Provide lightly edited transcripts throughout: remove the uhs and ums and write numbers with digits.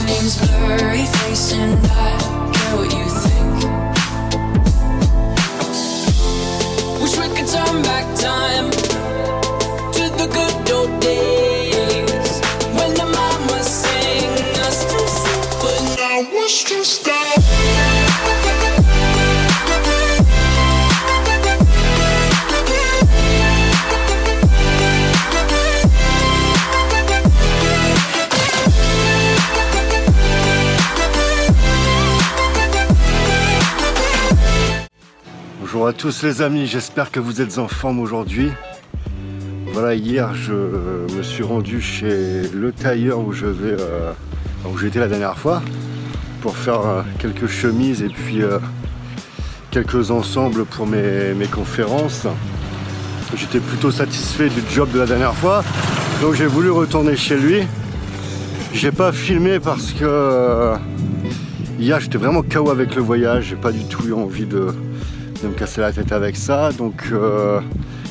name's blurry face and I care what you think. Wish we could turn back time to the good old days when the mama sang us to sleep, but now it's just that. Bonjour à tous les amis, j'espère que vous êtes en forme aujourd'hui. Voilà, hier je me suis rendu chez le tailleur où où j'étais la dernière fois pour faire quelques chemises et puis quelques ensembles pour mes conférences. J'étais plutôt satisfait du job de la dernière fois, donc j'ai voulu retourner chez lui. J'ai pas filmé parce que hier j'étais vraiment KO avec le voyage, j'ai pas du tout eu envie de me casser la tête avec ça, donc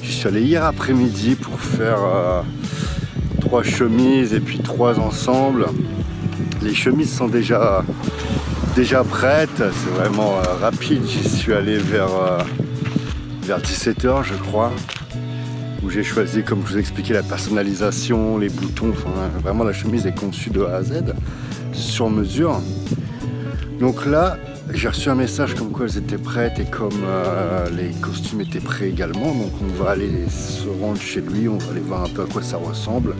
j'y suis allé hier après-midi pour faire 3 chemises et puis 3 ensembles. Les chemises sont déjà prêtes, c'est vraiment rapide. J'y suis allé vers 17h je crois, où j'ai choisi, comme je vous ai expliqué, la personnalisation, les boutons, enfin vraiment la chemise est conçue de A à Z, sur mesure. Donc là j'ai reçu un message comme quoi elles étaient prêtes et comme les costumes étaient prêts également. Donc on va aller se rendre chez lui, on va aller voir un peu à quoi ça ressemble.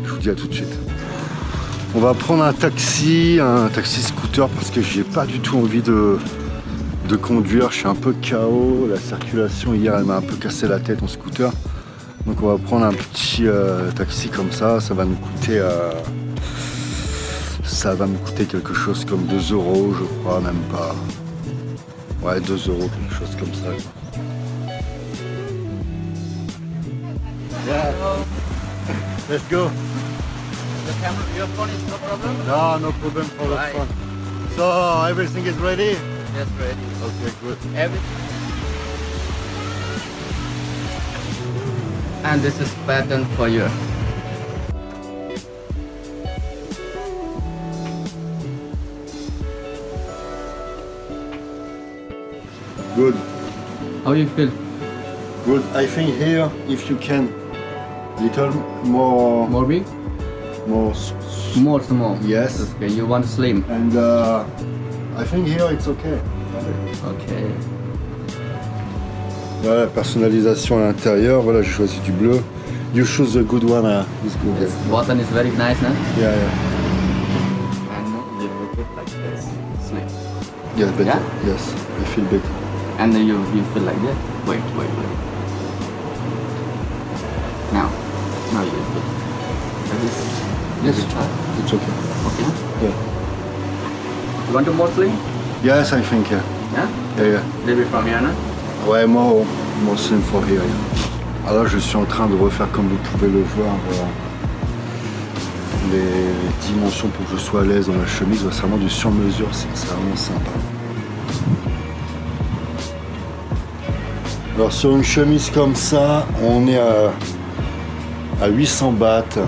Je vous dis à tout de suite. On va prendre un taxi scooter parce que j'ai pas du tout envie de conduire. Je suis un peu KO, la circulation hier elle m'a un peu cassé la tête en scooter. Donc on va prendre un petit taxi comme ça va nous coûter... ça va me coûter quelque chose comme 2 €, je crois, même pas. Ouais, 2 €, quelque chose comme ça. Yeah. Let's go. The camera, your phone is no problem? No, no problem for the phone. So, everything is ready? Yes, ready. Okay, good. Everything. And this is pattern for you. Good. How you feel? Good. I think here, if you can, little more... More big? More... More small? Yes. Okay, you want slim? And I think here it's okay. Okay. Voilà, la personnalisation à l'intérieur, voilà, j'ai choisi du bleu. You choose the good one, it's good. This button is very nice, no? Yeah, yeah. And you make it like this, slim. Yeah, better. Yeah? Yes, I feel better. And then you feel like that. Wait. Now you feel. Just try. It's okay. Okay. Yeah. You want to more slim? Yes, I think, yeah. Yeah. Yeah, yeah. Little bit from here, no? Ouais, more slim for here, yeah. Alors je suis en train de refaire, comme vous pouvez le voir, les dimensions pour que je sois à l'aise dans la chemise. C'est vraiment du sur-mesure, c'est vraiment sympa. Alors sur une chemise comme ça, on est à 800 bahts. Il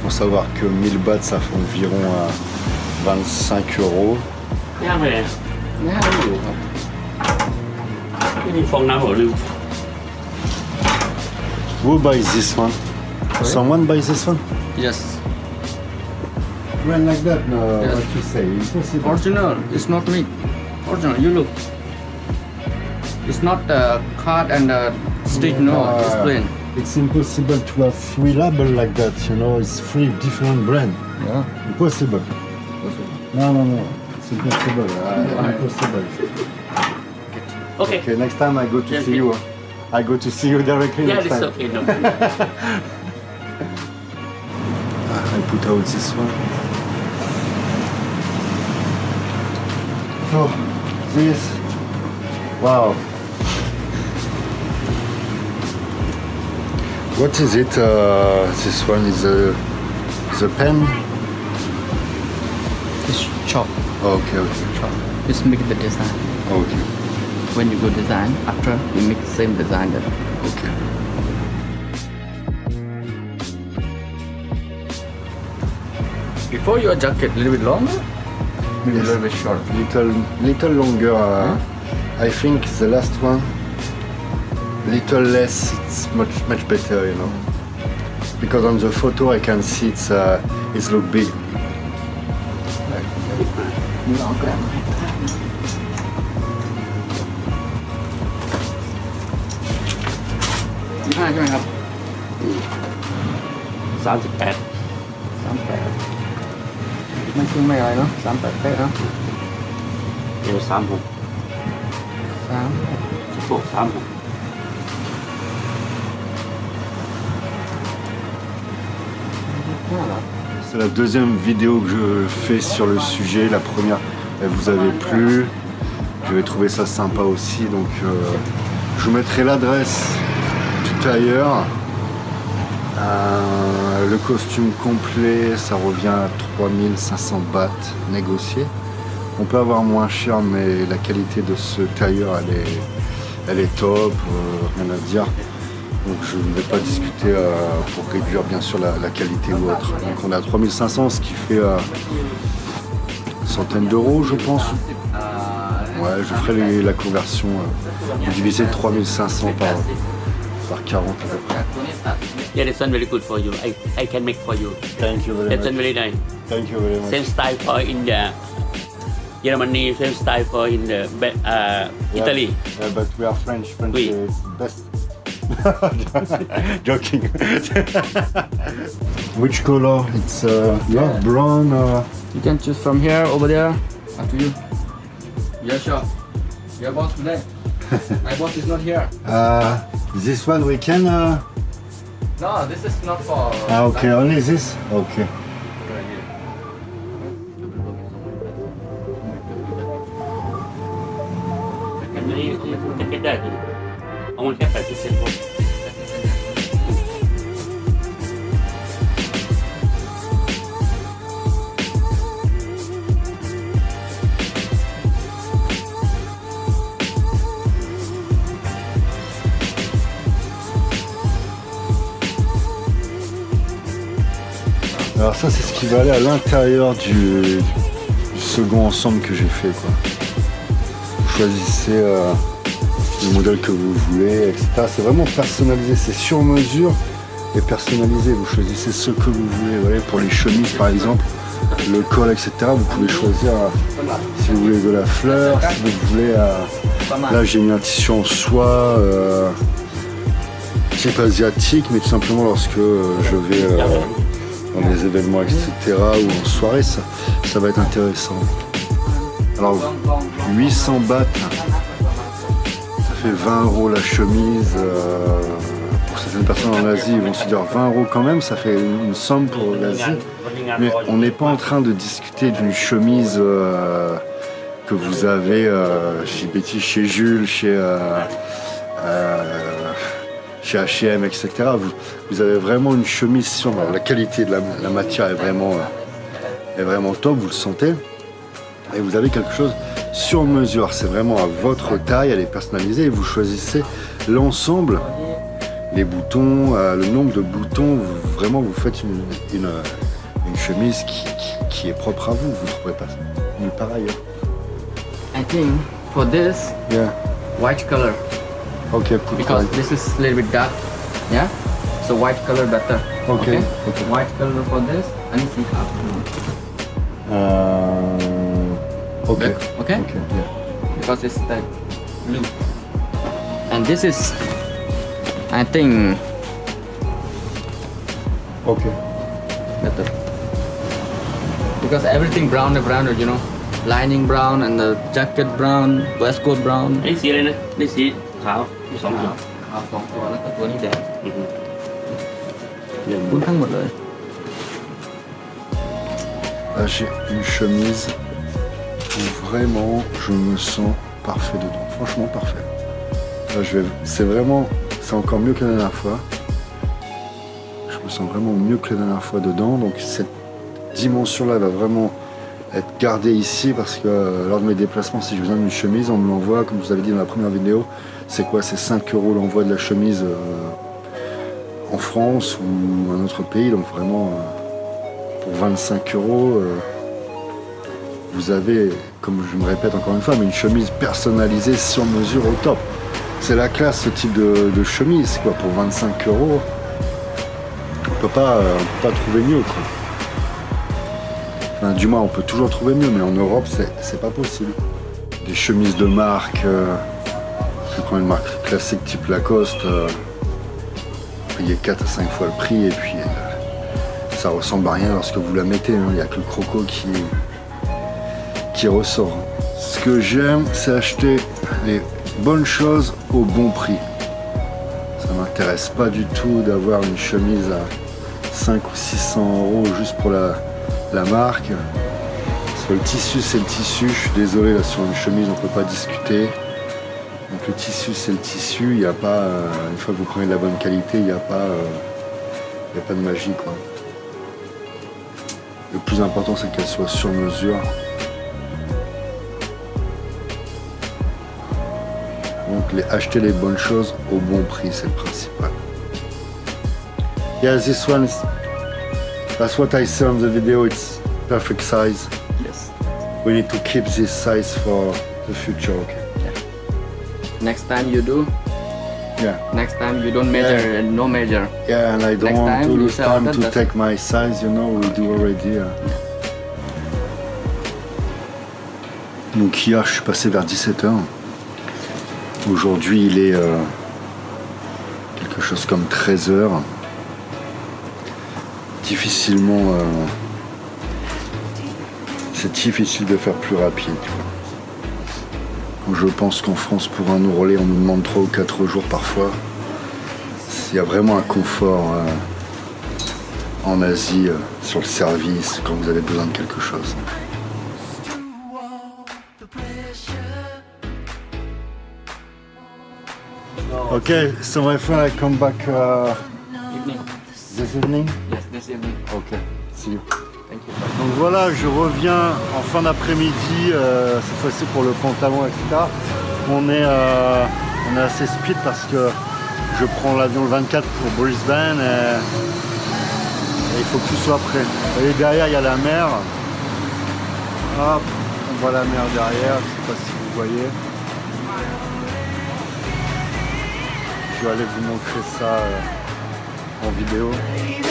faut savoir que 1000 bahts ça fait environ 25 €. Nha về Yeah. cái đi phòng nào ở lưu Who buys this one? Sorry? Someone buys this one? Yes. When like that, no, Yes. what you say? It's possible. Original. It's not me. Original. You look. It's not cut and stitch. No, it's plain. It's impossible to have 3 labels like that, you know, it's 3 different brands. Yeah. Impossible. No. It's impossible. Impossible. okay Okay, next time I go to see you. I go to see you directly yeah next it's time. okay no I put out this one. So, this. Wow. What is it? This one is the pen. It's chop. Okay. Chop. It's make the design. Okay. When you go design, after you make same design. Okay. Before your jacket, a little bit longer, maybe Yes. a little bit short. Little longer. I think the last one, little less. It's much better, you know. Because on the photo I can see it's look big. Hai ใช่ไหมครับ 38 38ไม่ขึ้นไม่อะไรเนาะ38เป๊ะเนาะ เอว36 3 สะโพก36 5เหรอ C'est la deuxième vidéo que je fais sur le sujet. La première, elle vous avait plu. J'avais trouvé ça sympa aussi. Donc, je vous mettrai l'adresse du tailleur. Le costume complet, ça revient à 3500 bahts négocié. On peut avoir moins cher, mais la qualité de ce tailleur, elle est top. Rien à dire. Donc je ne vais pas discuter pour réduire bien sûr la qualité ou autre. Donc on est à 3500, ce qui fait centaines d'euros je pense. Ouais, je ferai la conversion, diviser 3500 par 40 à peu près. Yeah, this one very good for you. I can make for you. Thank you very That one much. very nice. Thank you very much. Same style for in the Germany, same style for in the Italy. Yeah, but we are French. French Oui. is best. Joking. Which color? It's brown. You can choose from here, over there, up to you. Yeah, sure. Your boss today. My boss is not here. This one we can. No, this is not for. Okay, only this. Okay.จะเก็ตได้ถึงเอามันแค่80%พอ Alors ça c'est ce qui va aller à l'intérieur du second ensemble que j'ai fait quoi. Vous choisissez le modèle que vous voulez, etc. C'est vraiment personnalisé, c'est sur mesure et personnalisé. Vous choisissez ce que vous voulez. Vous voyez, pour les chemises par exemple, le col, etc. Vous pouvez choisir si vous voulez de la fleur, si vous voulez. Là j'ai mis un tissu en soie, type asiatique, mais tout simplement lorsque je vais dans des événements, etc. ou en soirée, ça va être intéressant. Alors 800 bahts, ça fait 20 € la chemise. Pour certaines personnes en Asie, ils vont se dire 20 € quand même, ça fait une somme pour l'Asie. Mais on n'est pas en train de discuter d'une chemise que vous avez chez Betty, chez Jules, chez H&M, etc. Vous avez vraiment une chemise sur. Alors, la qualité de la matière est vraiment top, vous le sentez. Et vous avez quelque chose sur mesure. C'est vraiment à votre taille, elle est personnalisée et vous choisissez l'ensemble, les boutons, le nombre de boutons. Vous faites une chemise qui est propre à vous. Vous ne trouverez pas nulle part ailleurs. I think for this, Yeah. white color. Okay, put Because white. this is a little bit dark. Yeah? So white color better. Okay. White color for this and see how. Okay. Okay? Okay. Yeah. Because it's like blue. And this is, I think, Okay. better. Because everything brown, you know. Lining brown and the jacket brown, waistcoat brown. อันนี้สีอะไรนะนี่สีขาวมี2จุด เอาสองตัวแล้วก็ตัวนี้แดง หนึ่ง คุ้นทั้งหมดเลย Là, j'ai une chemise où vraiment je me sens parfait dedans. Franchement parfait. Là, c'est encore mieux que la dernière fois. Je me sens vraiment mieux que la dernière fois dedans. Donc cette dimension-là va vraiment être gardée ici parce que lors de mes déplacements, si j'ai besoin d'une chemise, on me l'envoie, comme je vous avais dit dans la première vidéo. C'est quoi? C'est 5 € l'envoi de la chemise en France ou un autre pays. Donc vraiment, pour 25 €, vous avez, comme je me répète encore une fois, mais une chemise personnalisée sur mesure au top. C'est la classe, ce type de chemise, quoi. Pour 25 €, on peut pas trouver mieux, quoi. Enfin, du moins, on peut toujours trouver mieux, mais en Europe, c'est pas possible. Des chemises de marque, je prends une marque classique type Lacoste, payez 4 à 5 fois le prix, et puis ça ressemble à rien lorsque vous la mettez, hein. Il n'y a que le croco qui ressort. Ce que j'aime, c'est acheter les bonnes choses au bon prix. Ça m'intéresse pas du tout d'avoir une chemise à 500 ou 600 € juste pour la marque. Sur le tissu, c'est le tissu. Je suis désolé, là sur une chemise, on peut pas discuter. Donc le tissu, c'est le tissu. Il n'y a pas, une fois que vous prenez de la bonne qualité, il n'y a pas de magie, quoi. Le plus important, c'est qu'elle soit sur mesure. Donc acheter les bonnes choses au bon prix, c'est le principal. Yeah, this one is, that's what I saw on the video, it's perfect size. Yes. We need to keep this size for the future, okay? Next time you do. Yeah. Next time you don't measure Yeah. and no measure. Yeah, and I don't Next want time to you lose say time that, to that's- take my size, you know, we do already. Donc hier, je suis passé vers 17 h. Aujourd'hui, il est quelque chose comme 13 h. Difficilement, c'est difficile de faire plus rapide, tu vois. Je pense qu'en France, pour un ourlet, on nous demande 3 ou 4 jours parfois. Il y a vraiment un confort en Asie sur le service quand vous avez besoin de quelque chose. Okay, so my friend, I come back Evening. this evening. Yes, this evening. Okay, see you. Thank you. Donc voilà, je reviens en fin d'après-midi, cette fois-ci pour le pantalon, etc. On est assez speed parce que je prends l'avion le 24 pour Brisbane et il faut que tout soit prêt. Et derrière, il y a la mer. Hop, on voit la mer derrière, je ne sais pas si vous voyez. Je vais aller vous montrer ça en vidéo. Baby,